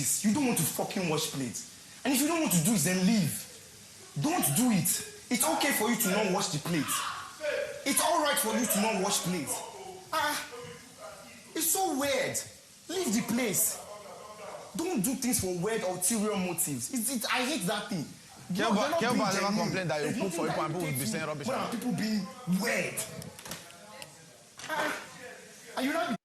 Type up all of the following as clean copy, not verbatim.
this. You don't want to fucking wash plates. And if you don't want to do it, then leave. Don't do it. It's okay for you to not wash the plates. It's all right for you to not wash plates. It's so weird. Leave the place. Don't do things for weird ulterior motives. I hate that thing. Never complain that you cook for people and people will be saying rubbish. What are people being weird? Are you not?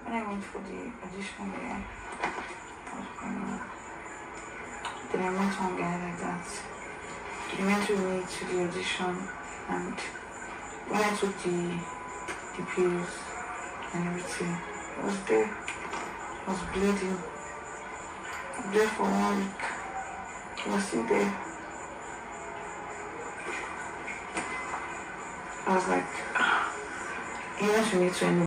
When I went for the audition there, then I met one guy like that. He went with me to the audition, and when I took the pills and everything, I was there. I was bleeding. I was there for 1 week. I was still there. I was like, he went with me to any.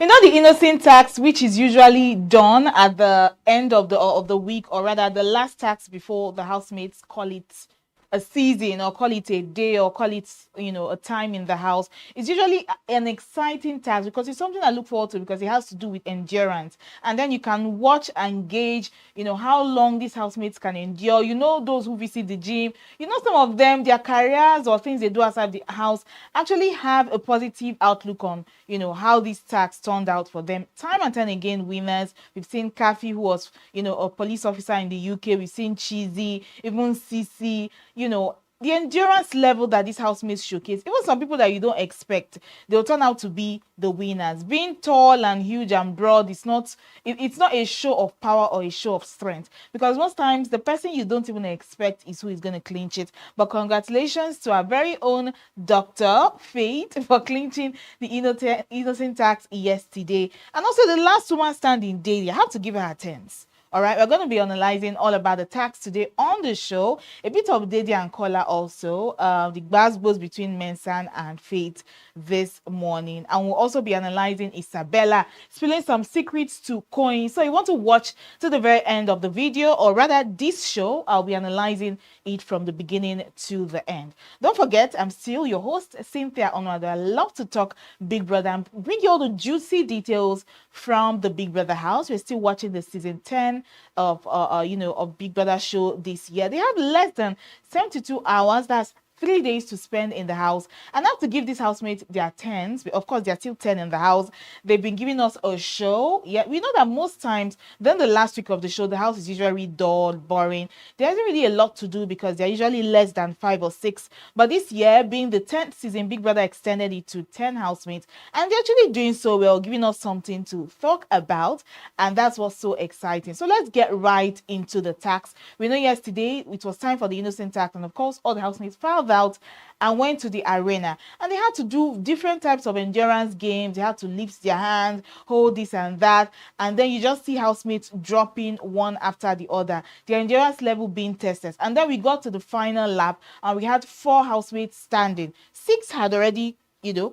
You know, the Innoson tax, which is usually done at the end of the week, or rather the last tax before the housemates call it a season or call it a day or call it, you know, a time in the house. It's usually an exciting task because it's something I look forward to because it has to do with endurance. And then you can watch and gauge, you know, how long these housemates can endure. You know, those who visit the gym, you know, some of them, their careers or things they do outside the house actually have a positive outlook on, you know, how this tax turned out for them. Time and time again, winners. We've seen Kathy, who was, you know, a police officer in the UK. We've seen Cheesy, even Sisi, you know, the endurance level that these housemates showcase. Even some people that you don't expect, they'll turn out to be the winners. Being tall and huge and broad is not, it's not a show of power or a show of strength, because most times the person you don't even expect is who is going to clinch it. But congratulations to our very own Dr. Faith for clinching the Innoson tax yesterday. And also the last woman standing, Dede. I have to give her a 10s. All right, we're going to be analyzing all about the tax today on the show. A bit of Dede and Kola also, the buzzwords between Mensan and Faith this morning. And we'll also be analyzing Isabella spilling some secrets to coins. So you want to watch to the very end of the video, or rather this show, I'll be analyzing it from the beginning to the end. Don't forget, I'm still your host, Cynthia Onwado. I love to talk Big Brother and bring you all the juicy details from the Big Brother house. We're still watching the season 10 of of Big Brother show this year. They have less than 72 hours. That's 3 days to spend in the house, and I have to give these housemates their 10s. Of course, they're still 10 in the house. They've been giving us a show. Yeah, we know that most times, then the last week of the show, the house is usually dull, boring. There isn't really a lot to do because they're usually less than 5 or 6. But this year, being the 10th season, Big Brother extended it to 10 housemates, and they're actually doing so well, giving us something to talk about, and that's what's so exciting. So let's get right into the tax. We know yesterday it was time for the Innoson tax, and of course, all the housemates filed out and went to the arena, and they had to do different types of endurance games. They had to lift their hands, hold this and that, and then you just see housemates dropping one after the other, their endurance level being tested. And then we got to the final lap, and we had 4 housemates standing. 6 had already,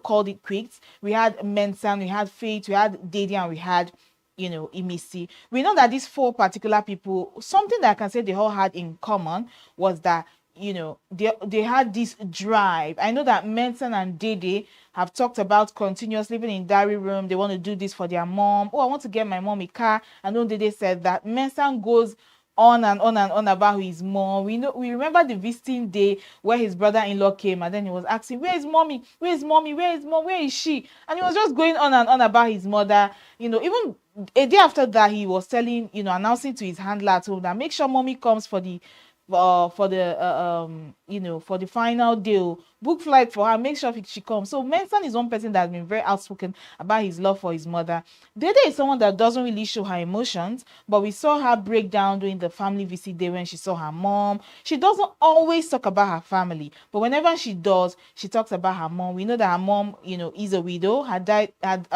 called it quits. We had Mensan, we had Faith, we had Dede, and we had Imisi. We know that these 4 particular people, something that I can say they all had in common was that they had this drive. I know that Mensan and Dede have talked about continuously living in diary room. They want to do this for their mom. Oh, I want to get my mom a car. And then Dede said that Mensan goes on and on and on about his mom. We remember the visiting day where his brother-in-law came, and then he was asking, where is mommy? Where is mommy? Where is mom? Where is she? And he was just going on and on about his mother. Even a day after that, he was telling, announcing to his handler at home that make sure mommy comes for the final deal book flight for her, make sure she comes. So Mensan is one person that's been very outspoken about his love for his mother. Dede is someone that doesn't really show her emotions, but we saw her break down during the family visit day when she saw her mom. She doesn't always talk about her family, but whenever she does, she talks about her mom. We know that her mom, is a widow. Her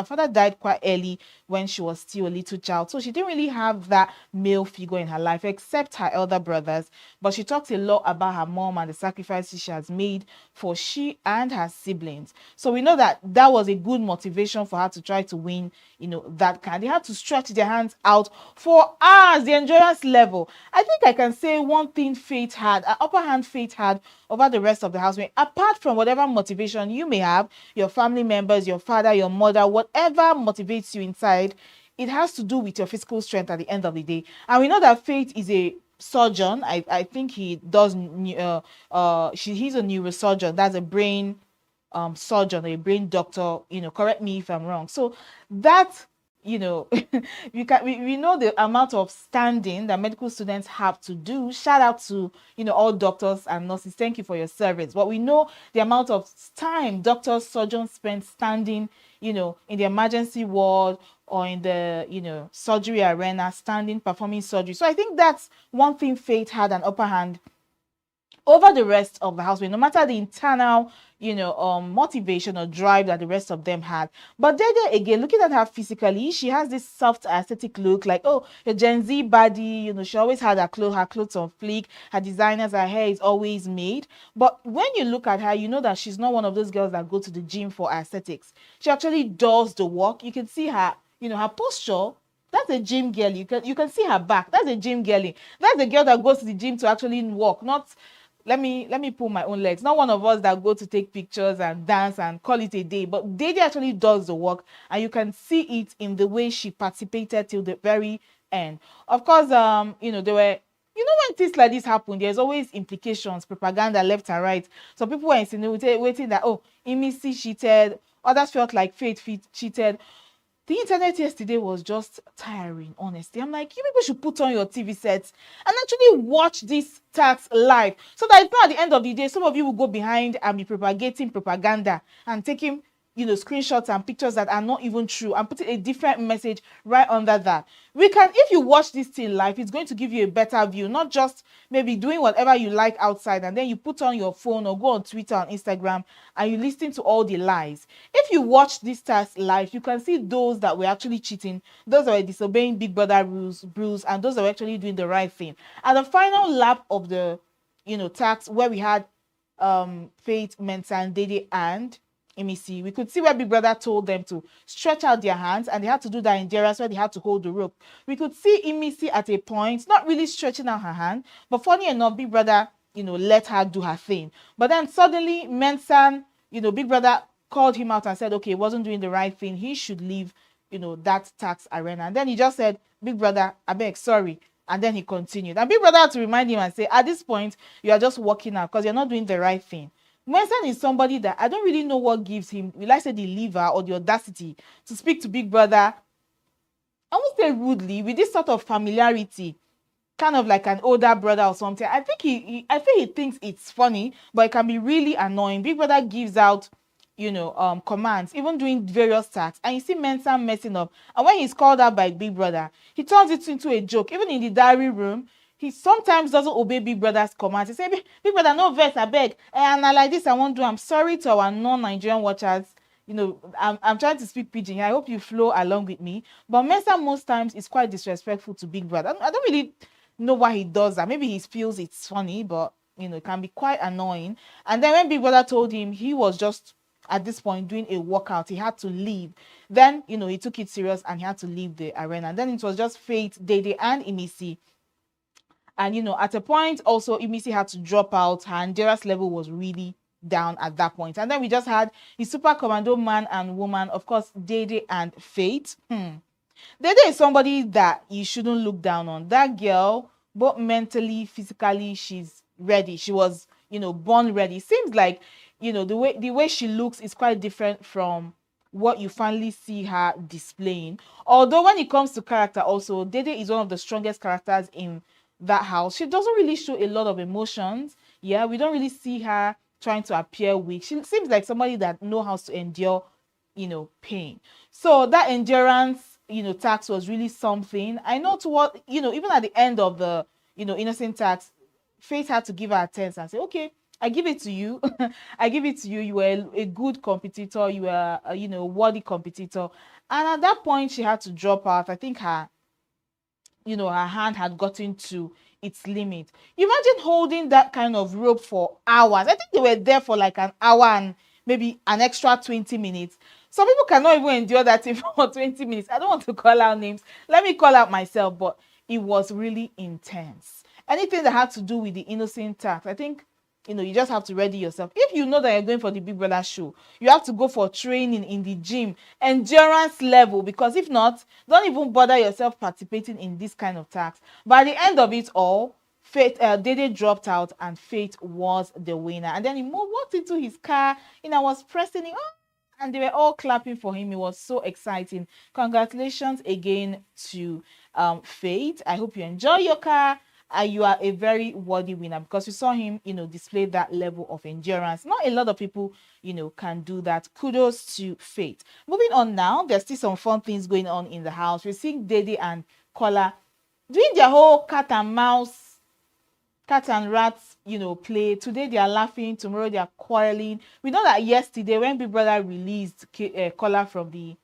father died quite early when she was still a little child, so she didn't really have that male figure in her life except her elder brothers. But she talks a lot about her mom and the sacrifices she has made for she and her siblings. So we know that that was a good motivation for her to try to win, that kind. They had to stretch their hands out for hours, the endurance level. I think I can say one thing Faith had, an upper hand Faith had over the rest of the housemate, apart from whatever motivation you may have, your family members, your father, your mother, whatever motivates you inside, it has to do with your physical strength at the end of the day. And we know that Faith is a surgeon. I think he does he's a neurosurgeon. That's a brain surgeon, a brain doctor, correct me if I'm wrong. So that, we know the amount of standing that medical students have to do. Shout out to, all doctors and nurses. Thank you for your service. But we know the amount of time doctors, surgeons spend standing, in the emergency ward or in the, surgery arena, standing, performing surgery. So I think that's one thing Faith had an upper hand over the rest of the household, no matter the internal, motivation or drive that the rest of them had. But Dede, again, looking at her physically, she has this soft aesthetic look, like, oh, a Gen Z body, she always had her clothes on fleek, her designers, her hair is always made. But when you look at her, you know that she's not one of those girls that go to the gym for aesthetics. She actually does the work. You can see her, her posture. That's a gym girl. You can see her back. That's a gym girlie. That's a girl that goes to the gym to actually walk, not let me pull my own legs. Not one of us that go to take pictures and dance and call it a day. But Dede actually does the work, and you can see it in the way she participated till the very end. Of course, there were, when things like this happen, there's always implications, propaganda left and right. So people were insinuating that, oh, Imisi cheated. Others felt like Faith cheated. The internet yesterday was just tiring, honestly. I'm like, you people should put on your TV sets and actually watch this tax live, so that it's not at the end of the day, some of you will go behind and be propagating propaganda and taking, screenshots and pictures that are not even true and putting a different message right under that. If you watch this thing live, it's going to give you a better view, not just maybe doing whatever you like outside and then you put on your phone or go on Twitter and Instagram and you listen to all the lies. If you watch this task live, you can see those that were actually cheating, those that were disobeying Big Brother rules, and those that were actually doing the right thing. At the final lap of the, tax, where we had Faith, Mensan, Dede, and Imisi, we could see where Big Brother told them to stretch out their hands, and they had to do that in endurance where they had to hold the rope. We could see Imisi at a point not really stretching out her hand, but funny enough, Big Brother, let her do her thing. But then suddenly Mensan, Big Brother called him out and said, okay, he wasn't doing the right thing. He should leave, that tax arena. And then he just said, Big Brother, I beg, sorry. And then he continued. And Big Brother had to remind him and say, at this point, you are just walking out because you're not doing the right thing. Mensan is somebody that I don't really know what gives him, will I say, the liver or the audacity to speak to Big Brother, I won't say rudely, with this sort of familiarity, kind of like an older brother or something. I think he thinks it's funny, but it can be really annoying. Big Brother gives out, commands, even doing various tasks, and you see Mensan messing up. And when he's called out by Big Brother, he turns it into a joke. Even in the diary room, he sometimes doesn't obey Big Brother's commands. He say, Big Brother, no vex, I beg. And like this, I won't do. I'm sorry to our non-Nigerian watchers. I'm trying to speak pidgin here. I hope you flow along with me. But Mensan most times is quite disrespectful to Big Brother. I don't really know why he does that. Maybe he feels it's funny, but, it can be quite annoying. And then when Big Brother told him he was just, at this point, doing a workout, he had to leave. Then, he took it serious and he had to leave the arena. And then it was just Faith, Dede, and Imisi. And, at a point, also, Imisi had to drop out. Her endurance level was really down at that point. And then we just had the super commando man and woman, of course, Dede and Faith. Dede is somebody that you shouldn't look down on. That girl, both mentally, physically, she's ready. She was, born ready. Seems like, the way she looks is quite different from what you finally see her displaying. Although when it comes to character also, Dede is one of the strongest characters in that house. She doesn't really show a lot of emotions. Yeah, we don't really see her trying to appear weak. She seems like somebody that knows how to endure, pain. So that endurance, tax was really something. I know to what, even at the end of the, innocent tax, Faith had to give her a 10 and say, okay, I give it to you. I give it to you. You were a good competitor. You were, worthy competitor. And at that point, she had to drop out. I think her hand had gotten to its limit. You imagine holding that kind of rope for hours. I think they were there for like an hour and maybe an extra 20 minutes. Some people cannot even endure that thing for 20 minutes. I don't want to call out names. Let me call out myself, but it was really intense. Anything that had to do with the innocent tax, I think, you just have to ready yourself. If you know that you're going for the Big Brother show, you have to go for training in the gym, endurance level, because if not, don't even bother yourself participating in this kind of tax. By the end of it all, Faith, Dede dropped out and Faith was the winner. And then he walked into his car, was pressing it, and they were all clapping for him. It was so exciting. Congratulations again to Faith. I hope you enjoy your car. You are a very worthy winner, because you saw him, display that level of endurance. Not a lot of people, can do that. Kudos to Faith. Moving on now, there's still some fun things going on in the house. We're seeing Dede and Kola doing their whole cat and rats, play. Today they are laughing, tomorrow they are quarreling. We know that yesterday when Big Brother released Kola from the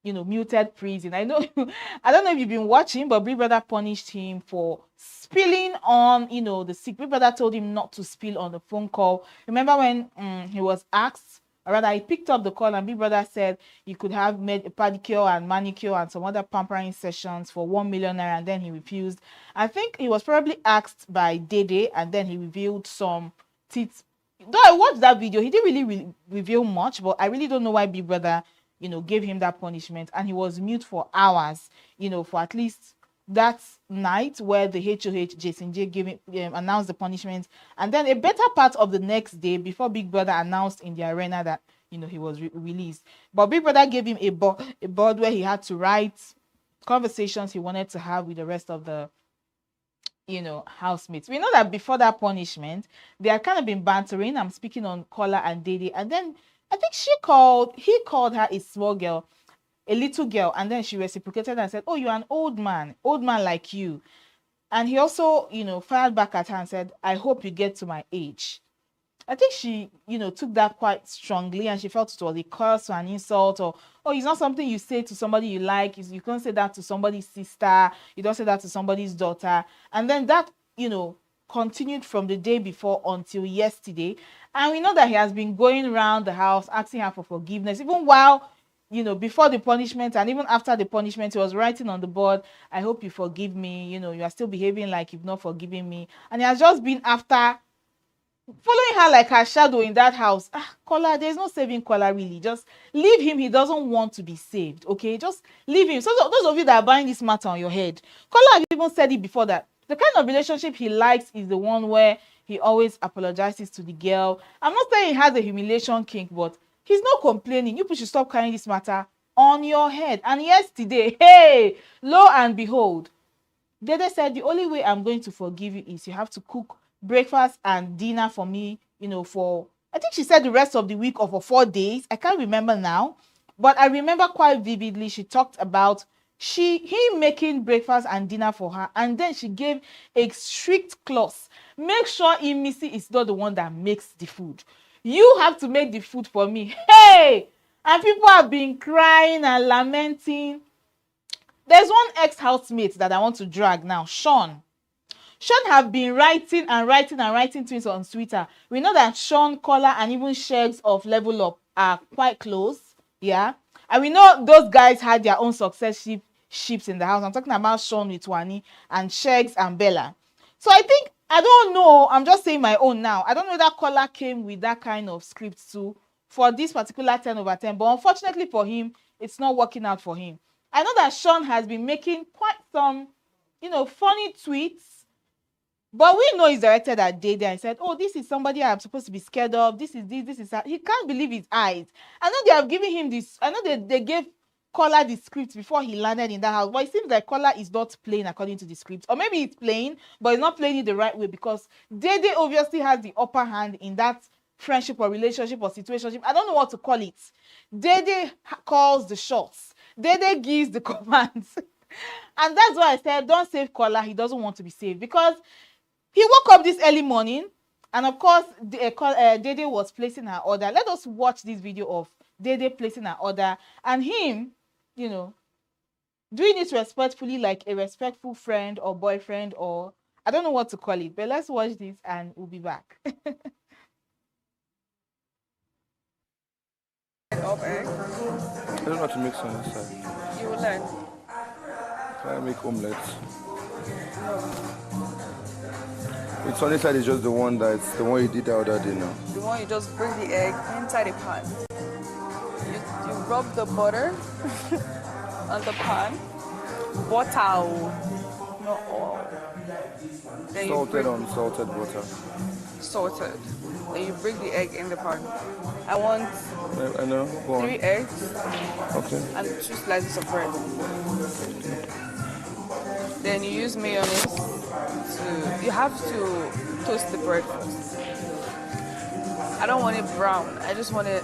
muted prison. I don't know if you've been watching, but Big Brother punished him for spilling on, the sick. Big Brother told him not to spill on the phone call. Remember when he was asked, or rather he picked up the call, and Big Brother said he could have made a pedicure and manicure and some other pampering sessions for 1 million naira, and then he refused. I think he was probably asked by Dede, and then he revealed some teeth. Though I watched that video, he didn't really reveal much, but I really don't know why Big Brother gave him that punishment, and he was mute for hours, for at least that night where the HOH Jason J announced the punishment, and then a better part of the next day before Big Brother announced in the arena that he was released. But Big Brother gave him a board where he had to write conversations he wanted to have with the rest of the housemates. We know that before that punishment, they had kind of been bantering. I'm speaking on Kola and Dede, and then I think he called her a small girl, a little girl, and then she reciprocated and said, oh, you're an old man like you. And he also, fired back at her and said, I hope you get to my age. I think she, took that quite strongly, and she felt it was a curse or an insult, or, oh, it's not something you say to somebody you like. You can't say that to somebody's sister. You don't say that to somebody's daughter. And then that, continued from the day before until yesterday. And we know that he has been going around the house asking her for forgiveness, even while, before the punishment and even after the punishment, he was writing on the board, I hope you forgive me. You are still behaving like you've not forgiven me. And he has just been after following her like her shadow in that house. Kola, there's no saving Kola, really. Just leave him. He doesn't want to be saved, okay? Just leave him. So those of you that are buying this matter on your head, Kola have even said it before that the kind of relationship he likes is the one where he always apologizes to the girl. I'm not saying he has a humiliation kink, but he's not complaining. You people should stop carrying this matter on your head. And yesterday, hey, lo and behold, Dede said, the only way I'm going to forgive you is you have to cook breakfast and dinner for me, for, I think she said the rest of the week or for 4 days. I can't remember now, but I remember quite vividly she talked about him making breakfast and dinner for her, and then she gave a strict clause: make sure Imisi is not the one that makes the food. You have to make the food for me. Hey! And people have been crying and lamenting. There's one ex-housemate that I want to drag now, Sean. Sean have been writing tweets on Twitter. We know that Sean, Kola, and even Shegs of Level Up are quite close. Yeah. And we know those guys had their own ships in the house. I'm talking about Sean with Wani and Shegs and Bella. So I don't know. I'm just saying my own now. I don't know that Kola came with that kind of script too for this particular 10/10. But unfortunately for him, it's not working out for him. I know that Sean has been making quite some, funny tweets. But we know he's directed at Dede and said, oh, this is somebody I'm supposed to be scared of. This is that. He can't believe his eyes. I know they have given him this. I know they gave Kola the script before he landed in that house. But it seems like Kola is not playing according to the script. Or maybe he's playing, but he's not playing it the right way, because Dede obviously has the upper hand in that friendship or relationship or situationship. I don't know what to call it. Dede calls the shots. Dede gives the commands. And that's why I said, don't save Kola. He doesn't want to be saved. Because he woke up this early morning. And of course, Dede was placing her order. Let us watch this video of Dede placing her order. And him, you know, doing it respectfully, like a respectful friend or boyfriend, or I don't know what to call it. But let's watch this and we'll be back. Of egg. I don't know how to make some on this side. You will learn. Can I make omelets? It's on this side is just the one you did the other day now. The one you just bring the egg inside a pan. You rub the butter on the pan. Butter, not oil. Then Salted on salted butter. Salted. Then you break the egg in the pan. I want I know. Go on. 3 eggs Okay. and 2 slices of bread. Then you use mayonnaise you have to toast the bread first. I don't want it brown. I just want it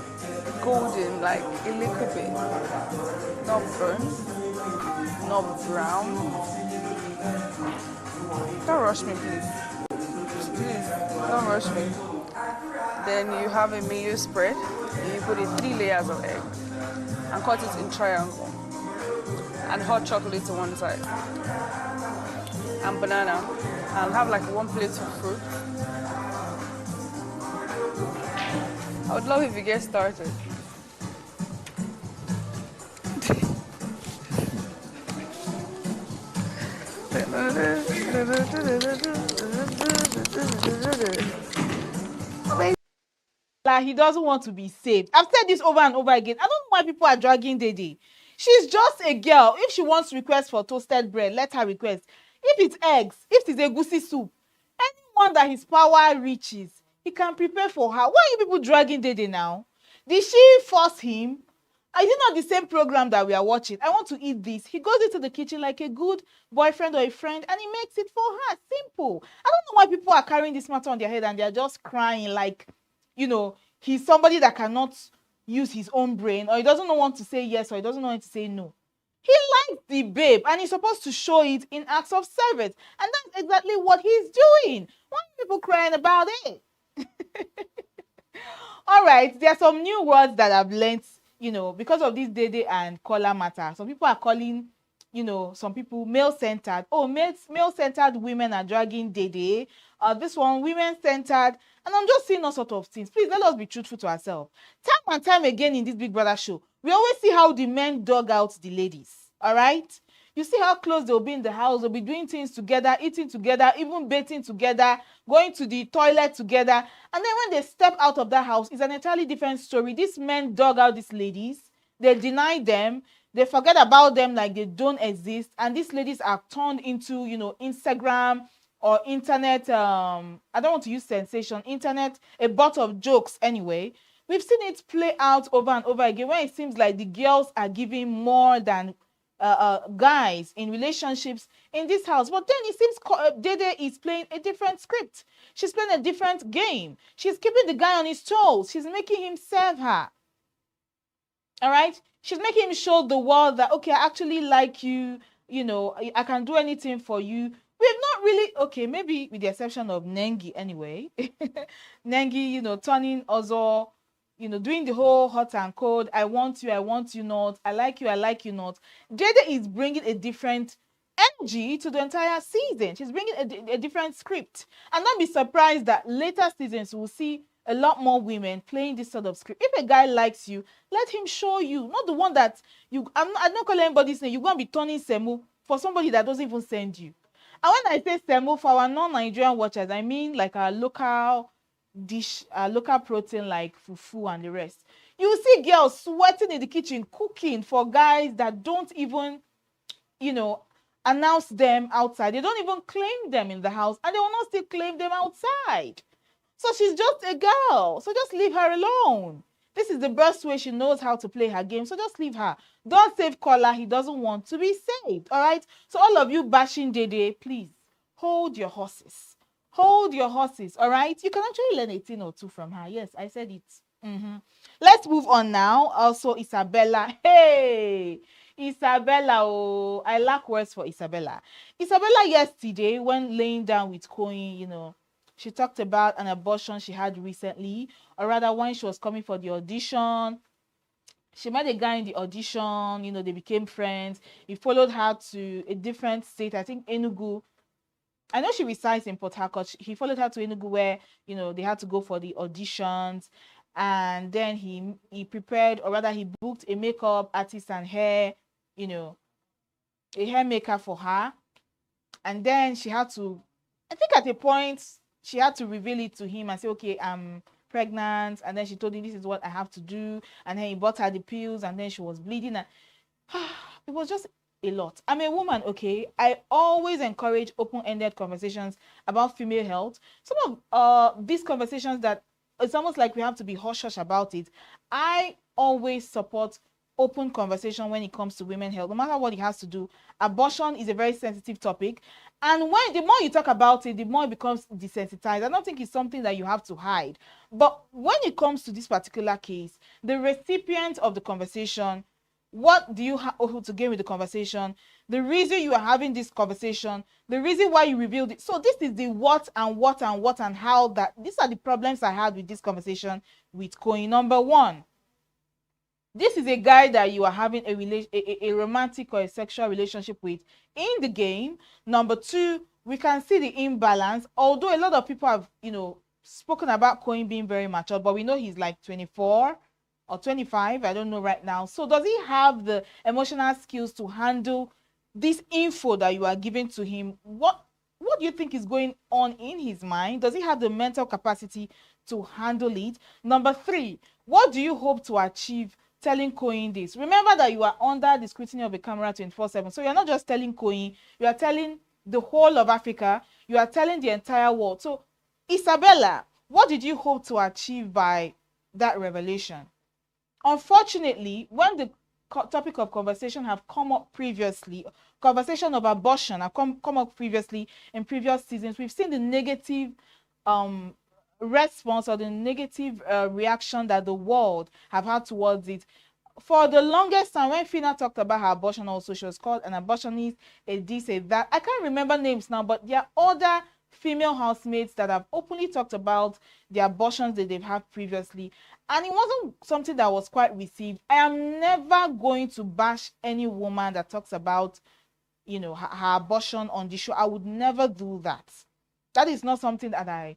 golden, like a little bit. Not burnt, not brown. Don't rush me, please. Please, don't rush me. Then you have a mayo spread. And you put in 3 layers of egg and cut it in triangle. And hot chocolate to one side. And banana. And have like 1 plate of fruit. I would love if you get started. Like he doesn't want to be saved. I've said this over and over again. I don't know why people are dragging Dede. She's just a girl. If she wants to request for toasted bread, let her request. If it's eggs, if it's a goosey soup, anyone that his power reaches, he can prepare for her. Why are you people dragging Dede now? Did she force him? Is it not the same program that we are watching? I want to eat this. He goes into the kitchen like a good boyfriend or a friend and he makes it for her. Simple. I don't know why people are carrying this matter on their head and they're just crying like, you know, he's somebody that cannot use his own brain, or he doesn't know want to say yes, or he doesn't know when to say no. He likes the babe and he's supposed to show it in acts of service. And that's exactly what he's doing. Why are people crying about it? All right, there are some new words that I've learned, you know, because of this Dede and Kola matter. Some people are calling, you know, some people male-centered. Oh, male-centered women are dragging Dede. This one, women-centered. And I'm just seeing all sorts of things. Please, let us be truthful to ourselves. Time and time again in this Big Brother show, we always see how the men dog out the ladies. All right? You see how close they'll be in the house. They'll be doing things together, eating together, even bathing together, going to the toilet together. And then when they step out of that house, it's an entirely different story. These men dog out these ladies. They deny them. They forget about them like they don't exist. And these ladies are turned into, you know, Instagram or internet, I don't want to use sensation, internet, a butt of jokes anyway. We've seen it play out over and over again when it seems like the girls are giving more than guys in relationships in this house. But then it seems Dede is playing a different script. She's playing a different game. She's keeping the guy on his toes. She's making him serve her. All right? She's making him show the world that, okay, I actually like you. You know, I can do anything for you. We've not really, okay, maybe with the exception of Nengi anyway. Nengi, you know, turning also, you know, doing the whole hot and cold, I want you not, I like you not. Dede is bringing a different energy to the entire season. She's bringing a different script. And don't be surprised that later seasons we'll see a lot more women playing this sort of script. If a guy likes you, let him show you. Not the one that I don't call anybody's name. You're going to be turning Semu for somebody that doesn't even send you. And when I say Semu, for our non-Nigerian watchers, I mean like our local dish, local protein like fufu and the rest. You see girls sweating in the kitchen, cooking for guys that don't even, you know, announce them outside. They don't even claim them in the house, and they will not still claim them outside. So she's just a girl. So just leave her alone. This is the best way she knows how to play her game. So just leave her. Don't save Kola. He doesn't want to be saved. All right? So all of you bashing Dede, please hold your horses. hold your horses, all right? You can actually learn a thing or two from her. Yes, I said it. Let's move on now. Also, Isabella. Hey, Isabella. Oh, I lack words for Isabella. Isabella yesterday, when laying down with Coin, she talked about an abortion she had recently, or rather when she was coming for the audition. She met a guy in the audition, they became friends. He followed her to a different state, I think Enugu. I know she resides in Port Harcourt. He followed her to Enugu where, they had to go for the auditions. And then he prepared, or rather he booked a makeup artist and hair, a hair maker for her. And then she had to, I think at a point, she had to reveal it to him and say, okay, I'm pregnant. And then she told him, this is what I have to do. And then he bought her the pills and then she was bleeding. And it was just a lot. I'm a woman, okay? I always encourage open-ended conversations about female health. Some of these conversations that it's almost like we have to be hush-hush about it. I always support open conversation when it comes to women's health, no matter what it has to do. Abortion is a very sensitive topic, and when the more you talk about it, the more it becomes desensitized. I don't think it's something that you have to hide. But when it comes to this particular case, the recipient of the conversation, what do you have to gain with the conversation? The reason you are having this conversation, the reason why you revealed it. So this is the what and how that these are the problems I had with this conversation with Coin. Number one, this is a guy that you are having a romantic or a sexual relationship with in the game. Number two, we can see the imbalance. Although a lot of people have, spoken about Coin being very mature, but we know he's like 24 or 25. I don't know right now. So does he have the emotional skills to handle this info that you are giving to him? What do you think is going on in his mind? Does he have the mental capacity to handle it? Number three, what do you hope to achieve telling Coin this? Remember that you are under the scrutiny of a camera 24/7. So you're not just telling Coin, you are telling the whole of Africa, you are telling the entire world. So Isabella, what did you hope to achieve by that revelation? Unfortunately, when the topic of conversation have come up previously, conversation of abortion have come up previously in previous seasons, we've seen the negative response or the negative reaction that the world have had towards it. For the longest time, when Fina talked about her abortion also, she was called an abortionist, a this, a that. I can't remember names now, but there are other female housemates that have openly talked about the abortions that they've had previously. And it wasn't something that was quite received. I am never going to bash any woman that talks about, her abortion on the show. I would never do that. That is not something that I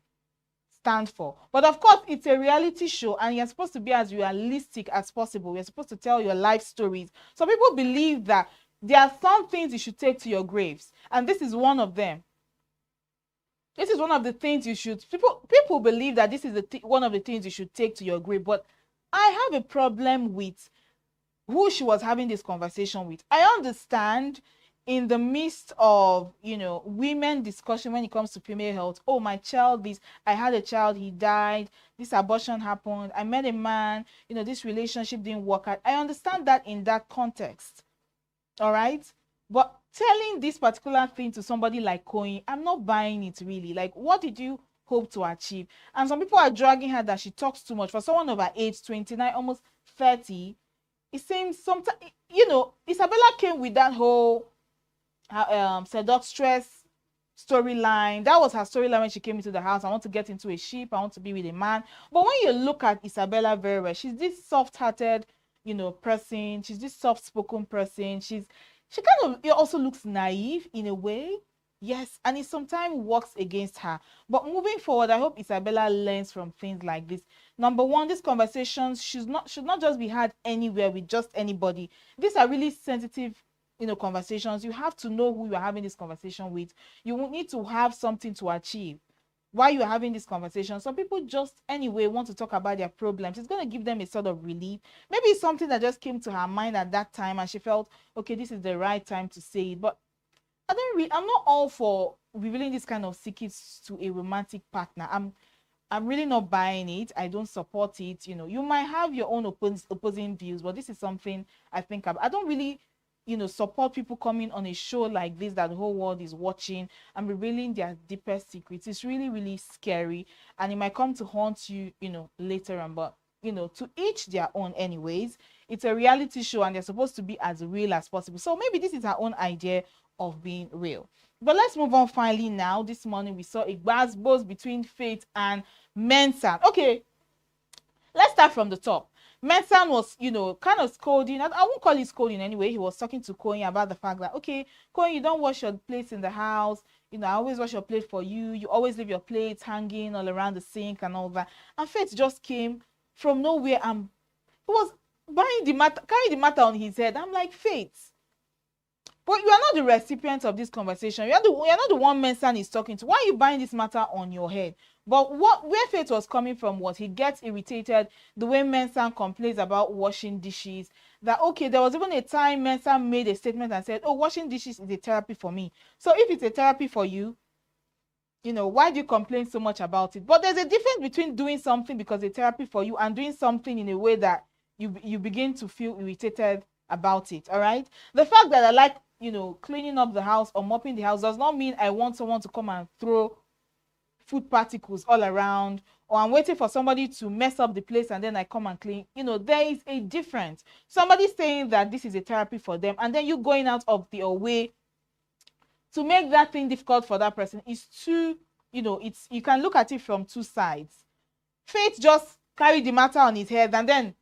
stand for. But of course, it's a reality show and you're supposed to be as realistic as possible. You're supposed to tell your life stories. So people believe that there are some things you should take to your graves, and this is one of them. This is one of the things you should, people believe that this is one of the things you should take to your grave. But I have a problem with who she was having this conversation with. I understand in the midst of, women discussion when it comes to female health. Oh, my child, I had a child, he died, this abortion happened, I met a man, this relationship didn't work out. I understand that in that context. All right. But telling this particular thing to somebody like Coin, I'm not buying it really. Like, what did you hope to achieve? And some people are dragging her that she talks too much. For someone of her age, 29, almost 30, it seems sometimes, Isabella came with that whole seductress storyline. That was her storyline when she came into the house. I want to get into a ship. I want to be with a man. But when you look at Isabella very well, she's this soft-hearted, person. She's this soft-spoken person. She kind of, it also looks naive in a way. Yes, and it sometimes works against her. But moving forward, I hope Isabella learns from things like this. Number one, these conversations should not just be had anywhere with just anybody. These are really sensitive, conversations. You have to know who you are having this conversation with. You will need to have something to achieve while you are having this conversation. Some people just anyway want to talk about their problems. It's going to give them a sort of relief. Maybe it's something that just came to her mind at that time and she felt, okay, this is the right time to say it. But I'm not all for revealing this kind of secrets to a romantic partner. I'm really not buying it. I don't support it. You might have your own opposing views, but this is something I think I don't really support people coming on a show like this that the whole world is watching and revealing their deepest secrets. It's really, really scary, and it might come to haunt you, later on. But, to each their own anyways. It's a reality show and they're supposed to be as real as possible. So maybe this is our own idea of being real. But let's move on finally now. This morning we saw a gbas between Faith and Mensan. Okay, let's start from the top. Mensan was, kind of scolding. I won't call it scolding anyway. He was talking to Koyin about the fact that, okay, Koyin, you don't wash your plates in the house. I always wash your plate for you. You always leave your plates hanging all around the sink and all that. And Faith just came from nowhere and he was carrying the matter on his head. I'm like, Faith, but you are not the recipient of this conversation. You're not the one Mensan is talking to. Why are you buying this matter on your head? But where Faith was coming from was he gets irritated the way Mensan complains about washing dishes. That, okay, there was even a time Mensan made a statement and said, oh, washing dishes is a therapy for me. So if it's a therapy for you, why do you complain so much about it? But there's a difference between doing something because it's a therapy for you and doing something in a way that you begin to feel irritated about it. All right, the fact that I like cleaning up the house or mopping the house does not mean I want someone to come and throw food particles all around, or I'm waiting for somebody to mess up the place and then I come and clean. There is a difference. Somebody saying that this is a therapy for them and then you going out of your way to make that thing difficult for that person is too, you can look at it from two sides. Faith just carried the matter on his head and then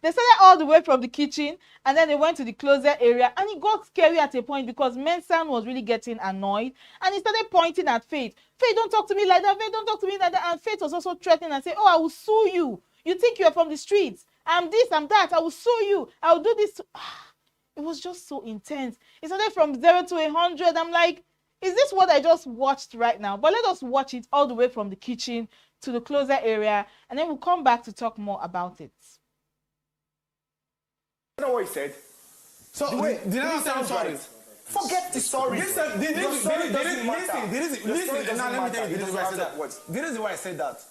they started all the way from the kitchen and then they went to the closet area, and it got scary at a point because Mensan was really getting annoyed and he started pointing at Faith. Faith, don't talk to me like that. Faith, don't talk to me like that. And Faith was also threatening and saying, oh, I will sue you. You think you are from the streets. I'm this, I'm that. I will sue you. I will do this. It was just so intense. It started from 0 to 100. I'm like, is this what I just watched right now? But let us watch it all the way from the kitchen to the closet area, and then we'll come back to talk more about it. You know what he said? So, did I sound sorry? Forget the sorry. Listen, now let me tell you the reason why I said that. The reason why I said that.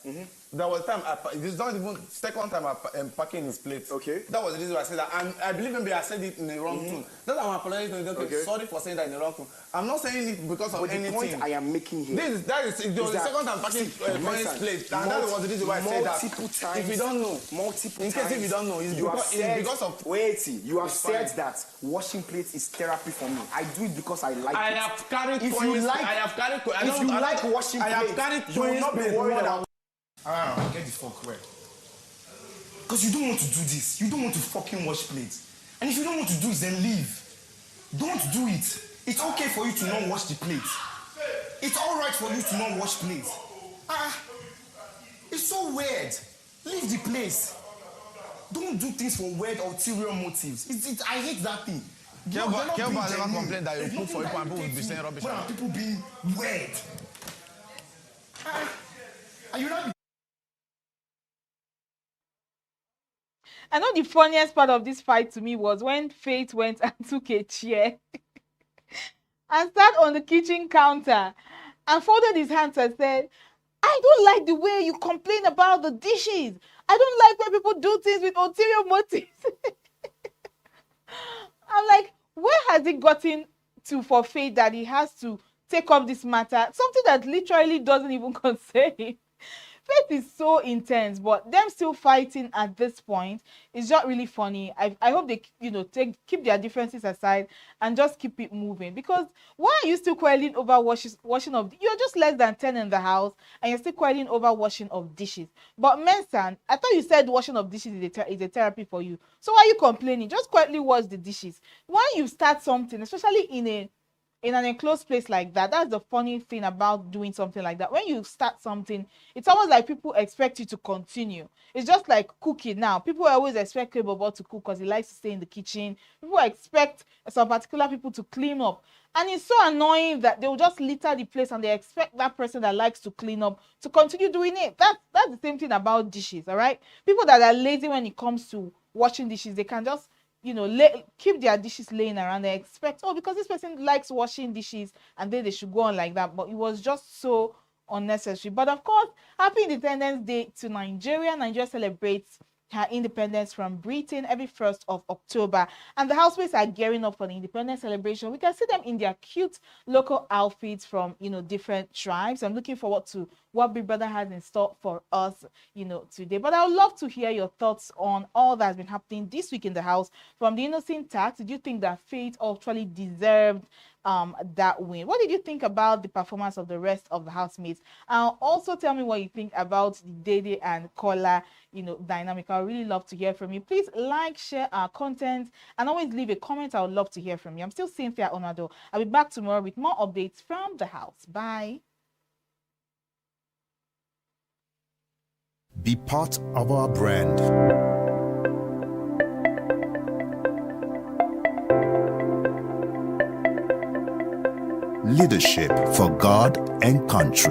There was time, this is not even second time I'm packing his plate. Okay. That was the reason why I said that. And I believe maybe I said it in the wrong tone. That's why I'm apologizing. Okay. Sorry for saying that in the wrong tone. I'm not saying it because of anything. The point I am making here. That is the second time packing Koyin's plate. And that was the reason why I said that. Multiple times. If you don't know. Multiple times. In case if you don't know, it's because of... Wait, you have said that washing plates is therapy for me. I do it because I like it. I have carried if you like washing plates, you will not be worried about. Get the fuck where? Because you don't want to do this. You don't want to fucking wash plates. And if you don't want to do it, then leave. Don't do it. It's okay for you to not wash the plates. It's alright for you to not wash plates. It's so weird. Leave the place. Don't do things for weird ulterior motives. I hate that thing. Kelba never complained that you cook for people and people will be saying rubbish. What are people being weird? Are you not? I know the funniest part of this fight to me was when Faith went and took a chair and sat on the kitchen counter and folded his hands and said, I don't like the way you complain about the dishes. I don't like when people do things with ulterior motives. I'm like, where has it gotten to for Faith that he has to take up this matter? Something that literally doesn't even concern him. Faith is so intense, but them still fighting at this point is just really funny. I hope they keep their differences aside and just keep it moving, because why are you still quarreling over washing of? You're just less than 10 in the house and you're still quarreling over washing of dishes. But Mensan, I thought you said washing of dishes is a therapy for you. So why are you complaining? Just quietly wash the dishes. When you start something, especially in an enclosed place like that, that's the funny thing about doing something like that. When you start something, it's almost like people expect you to continue. It's just like cooking now. People always expect Kebobo to cook because he likes to stay in the kitchen. People expect some particular people to clean up. And it's so annoying that they will just litter the place and they expect that person that likes to clean up to continue doing it. That's the same thing about dishes, all right? People that are lazy when it comes to washing dishes, they can just keep their dishes laying around. They expect, oh, because this person likes washing dishes, and then they should go on like that. But it was just so unnecessary. But of course, happy Independence Day to Nigeria. Nigeria celebrates her independence from Britain every 1st of October. And the housemates are gearing up for the independence celebration. We can see them in their cute local outfits from, different tribes. I'm looking forward to what Big Brother has in store for us, today. But I would love to hear your thoughts on all that's been happening this week in the house. From the Innoson tax, did you think that Faith actually deserved that win? What did you think about the performance of the rest of the housemates? Also tell me what you think about the Dede and Kola, dynamic. I would really love to hear from you. Please like, share our content, and always leave a comment. I would love to hear from you. I'm still Cynthia Onado. I'll be back tomorrow with more updates from the house. Bye. Be part of our brand. Leadership for God and country.